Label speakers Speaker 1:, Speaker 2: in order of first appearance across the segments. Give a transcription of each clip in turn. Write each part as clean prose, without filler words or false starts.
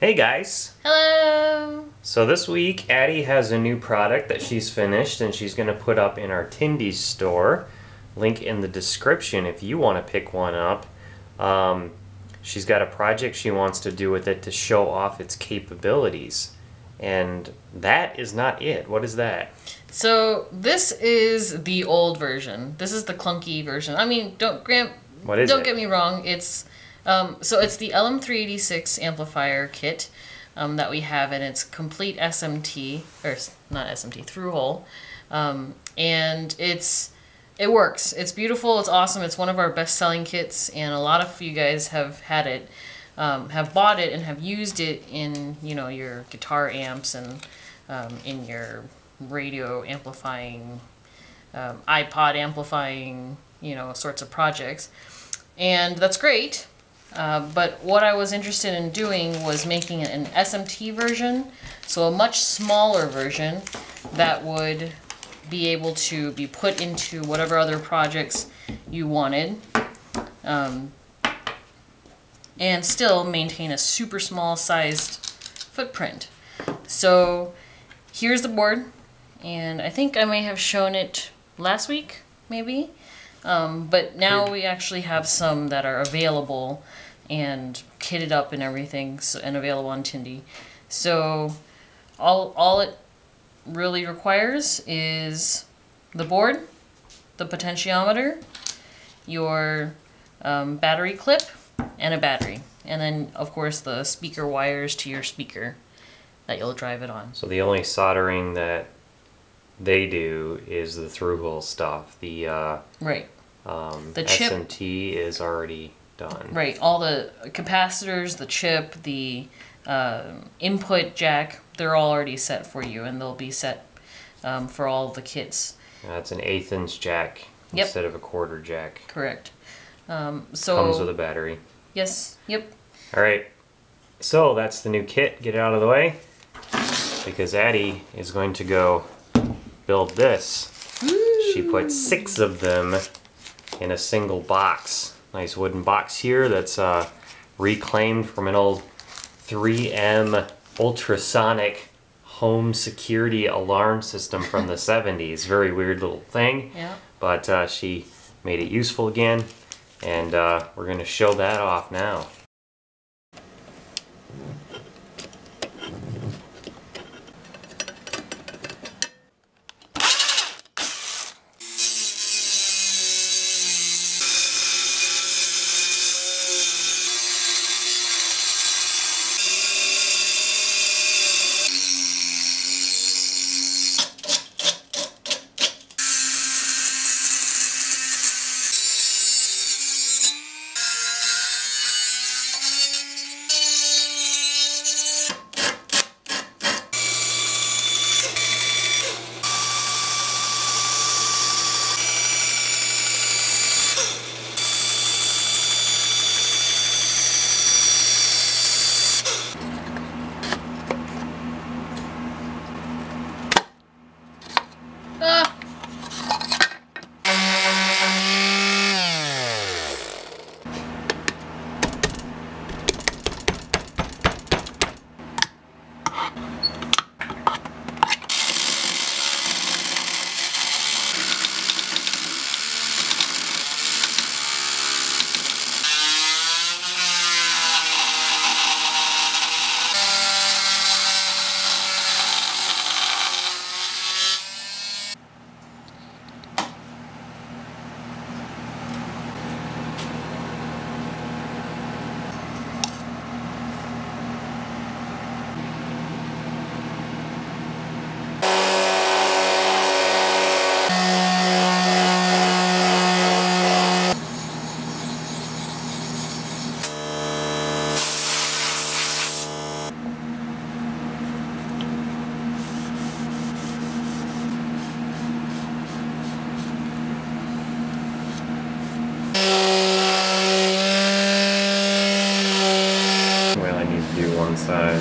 Speaker 1: Hey guys!
Speaker 2: Hello!
Speaker 1: So this week Addie has a new product that she's finished and she's going to put up in our Tindy's store. Link in the description if you want to pick one up. She's got a project she wants to do with it to show off its capabilities. And that is not it. What is that?
Speaker 2: So this is the old version. This is the clunky version. I mean, don't get me wrong. It's so it's the LM386 amplifier kit that we have, and it's complete SMT, or not SMT, through hole, and it works. It's beautiful. It's awesome. It's one of our best-selling kits, and a lot of you guys have had it, have bought it, and have used it in your guitar amps and in your radio amplifying, iPod amplifying, sorts of projects, and that's great. But what I was interested in doing was making an SMT version, so a much smaller version that would be able to be put into whatever other projects you wanted, and still maintain a super small sized footprint. So here's the board, and I think I may have shown it last week, maybe, but now we actually have some that are available and kitted up and everything, and available on Tindy. So all it really requires is the board, the potentiometer, your battery clip, and a battery. And then, of course, the speaker wires to your speaker that you'll drive it on.
Speaker 1: So the only soldering that they do is the through-hole stuff. The
Speaker 2: right. The chip
Speaker 1: SMT is already done.
Speaker 2: Right. All the capacitors, the chip, the input jack, they're all already set for you, and they'll be set for all the kits.
Speaker 1: That's an 1/8 inch jack instead of a 1/4 jack.
Speaker 2: Correct. So
Speaker 1: comes with a battery.
Speaker 2: Yes. Yep.
Speaker 1: All right. So that's the new kit. Get it out of the way, because Addie is going to go build this. Ooh. She put 6 of them in a single box. Nice wooden box here that's reclaimed from an old 3M ultrasonic home security alarm system from the 70s. Very weird little thing.
Speaker 2: Yeah.
Speaker 1: But she made it useful again, and we're going to show that off now. Do one side.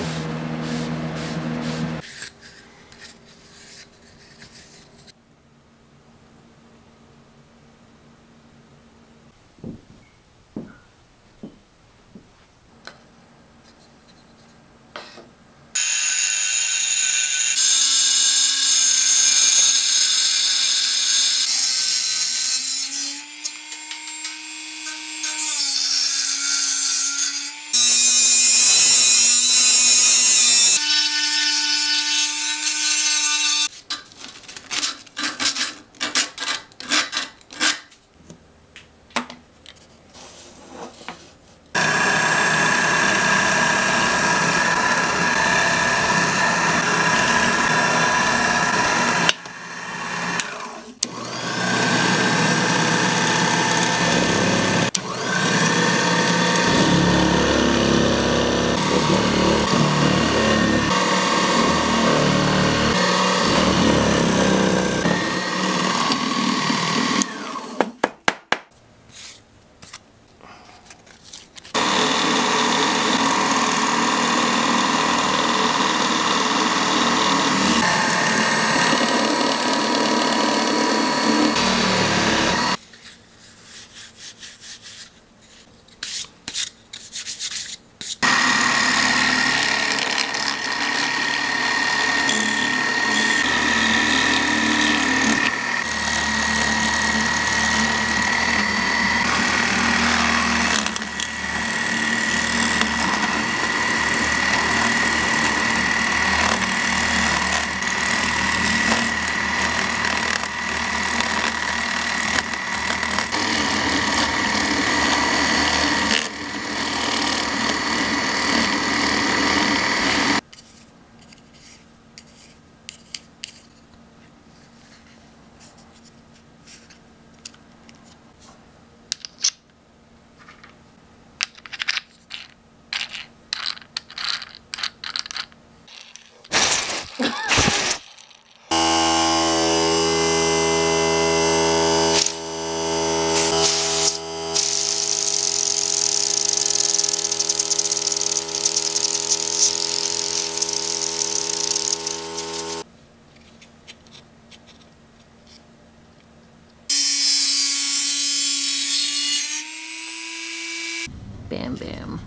Speaker 2: Bam, bam.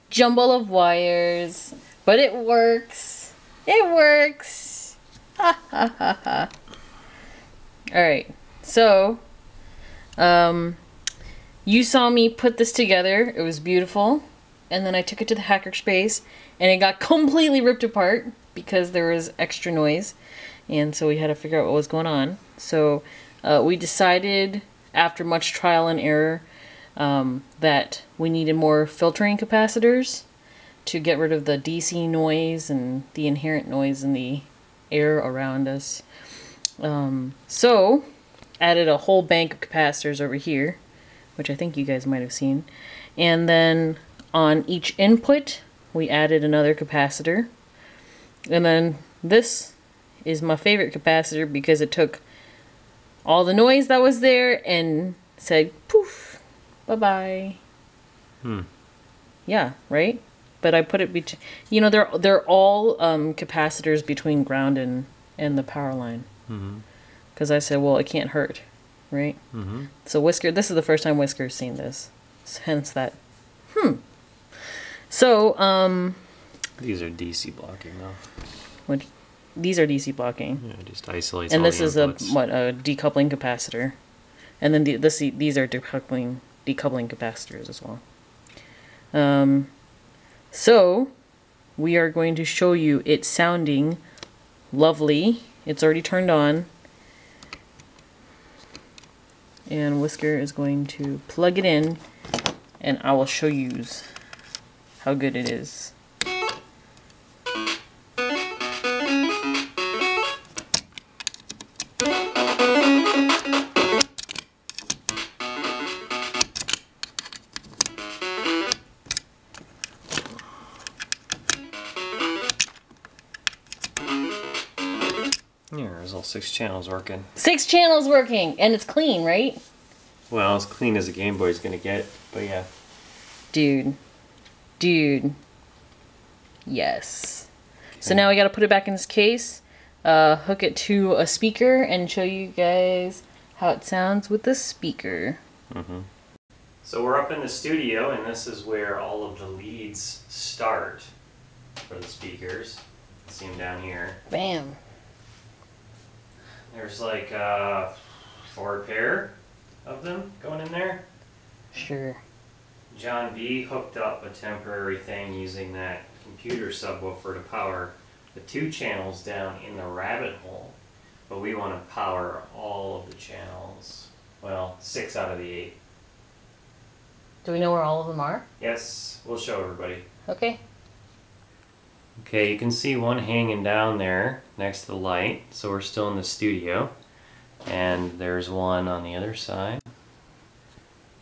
Speaker 2: Jumble of wires, but it works. It works. Ha ha ha ha. Alright, so you saw me put this together. It was beautiful. And then I took it to the hackerspace and it got completely ripped apart because there was extra noise. And so we had to figure out what was going on. So we decided after much trial and error that we needed more filtering capacitors to get rid of the DC noise and the inherent noise in the air around us. So added a whole bank of capacitors over here, which I think you guys might have seen. And then on each input we added another capacitor. And then this is my favorite capacitor because it took all the noise that was there and said poof, bye-bye. Yeah, right? But I put it between, you know, they're all capacitors between ground and the power line. Because I said, well, it can't hurt, right? So Whisker, this is the first time Whisker's seen this. Hence that, So,
Speaker 1: these are DC blocking though.
Speaker 2: What? These are DC blocking.
Speaker 1: Yeah, just isolates.
Speaker 2: And
Speaker 1: all
Speaker 2: this
Speaker 1: the
Speaker 2: is
Speaker 1: inputs.
Speaker 2: a decoupling capacitor, and then these are decoupling capacitors as well. So we are going to show you it sounding lovely. It's already turned on, and Whisker is going to plug it in, and I will show you how good it is.
Speaker 1: Yeah, there's all 6 channels working.
Speaker 2: 6 channels working, and it's clean, right?
Speaker 1: Well, as clean as a Game Boy's gonna get, but yeah.
Speaker 2: Dude. Yes. Okay. So now we gotta put it back in this case, hook it to a speaker, and show you guys how it sounds with the speaker.
Speaker 1: So we're up in the studio, and this is where all of the leads start for the speakers. See them down here.
Speaker 2: Bam.
Speaker 1: There's like 4 pair of them going in there.
Speaker 2: Sure.
Speaker 1: John B hooked up a temporary thing using that computer subwoofer to power the 2 channels down in the rabbit hole. But we want to power all of the channels. Well, 6 out of the 8.
Speaker 2: Do we know where all of them are?
Speaker 1: Yes, we'll show everybody.
Speaker 2: Okay.
Speaker 1: Okay, you can see one hanging down there next to the light, so we're still in the studio. And there's one on the other side.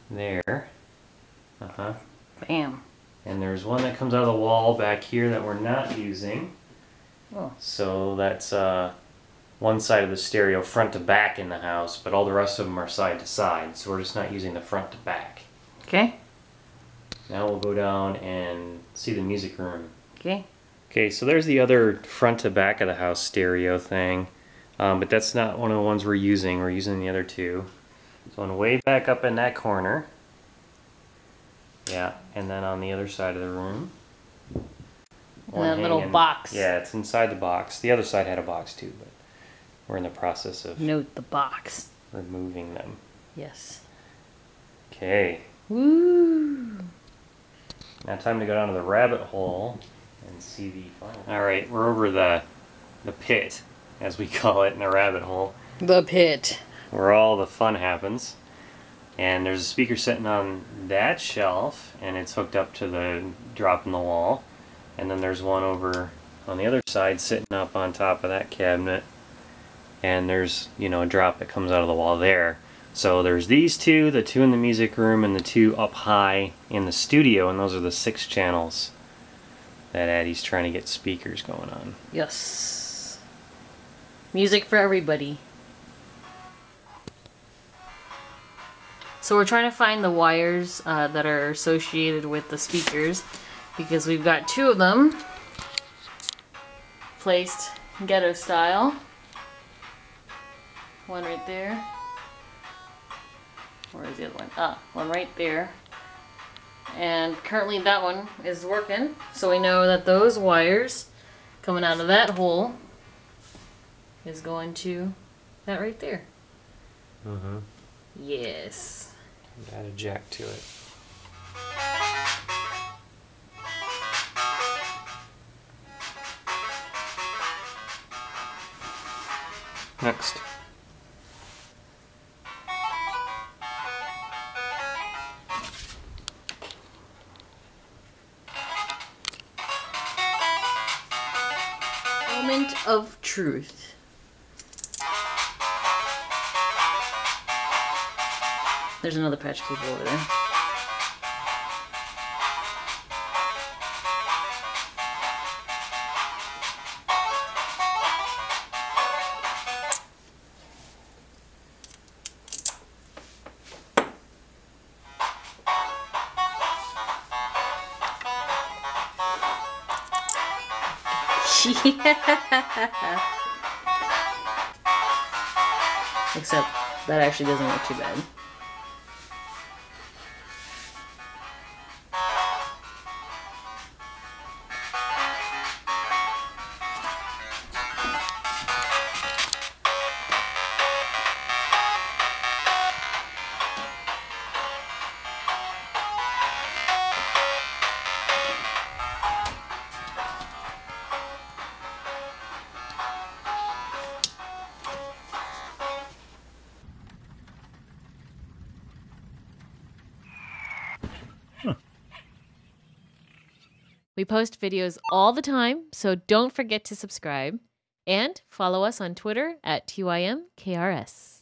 Speaker 1: There.
Speaker 2: Bam.
Speaker 1: And there's one that comes out of the wall back here that we're not using.
Speaker 2: Oh.
Speaker 1: So that's one side of the stereo front to back in the house, but all the rest of them are side to side, so we're just not using the front to back.
Speaker 2: Okay.
Speaker 1: Now we'll go down and see the music room.
Speaker 2: Okay.
Speaker 1: Okay, so there's the other front to back of the house stereo thing, but that's not one of the ones we're using. We're using the other 2. There's one way back up in that corner. Yeah, and then on the other side of the room.
Speaker 2: In that little box.
Speaker 1: Yeah, it's inside the box. The other side had a box too, but we're in the process of
Speaker 2: note the box.
Speaker 1: Removing them.
Speaker 2: Yes.
Speaker 1: Okay.
Speaker 2: Woo!
Speaker 1: Now time to go down to the rabbit hole and see the final. Alright, we're over the pit, as we call it in the rabbit hole.
Speaker 2: The pit.
Speaker 1: Where all the fun happens. And there's a speaker sitting on that shelf, and it's hooked up to the drop in the wall. And then there's one over on the other side sitting up on top of that cabinet. And there's, you know, a drop that comes out of the wall there. So there's these 2, the 2 in the music room, and the 2 up high in the studio, and those are the 6 channels that Addie's trying to get speakers going on.
Speaker 2: Yes. Music for everybody. So we're trying to find the wires that are associated with the speakers, because we've got 2 of them placed ghetto style. One right there. Where is the other one? Ah, one right there. And currently that one is working, so we know that those wires coming out of that hole is going to that right there. Yes.
Speaker 1: Add a jack to it. Next.
Speaker 2: Moment of truth. There's another patch cable over there. Yeah. Except that actually doesn't look too bad. We post videos all the time, so don't forget to subscribe. And follow us on Twitter at TYMKRS.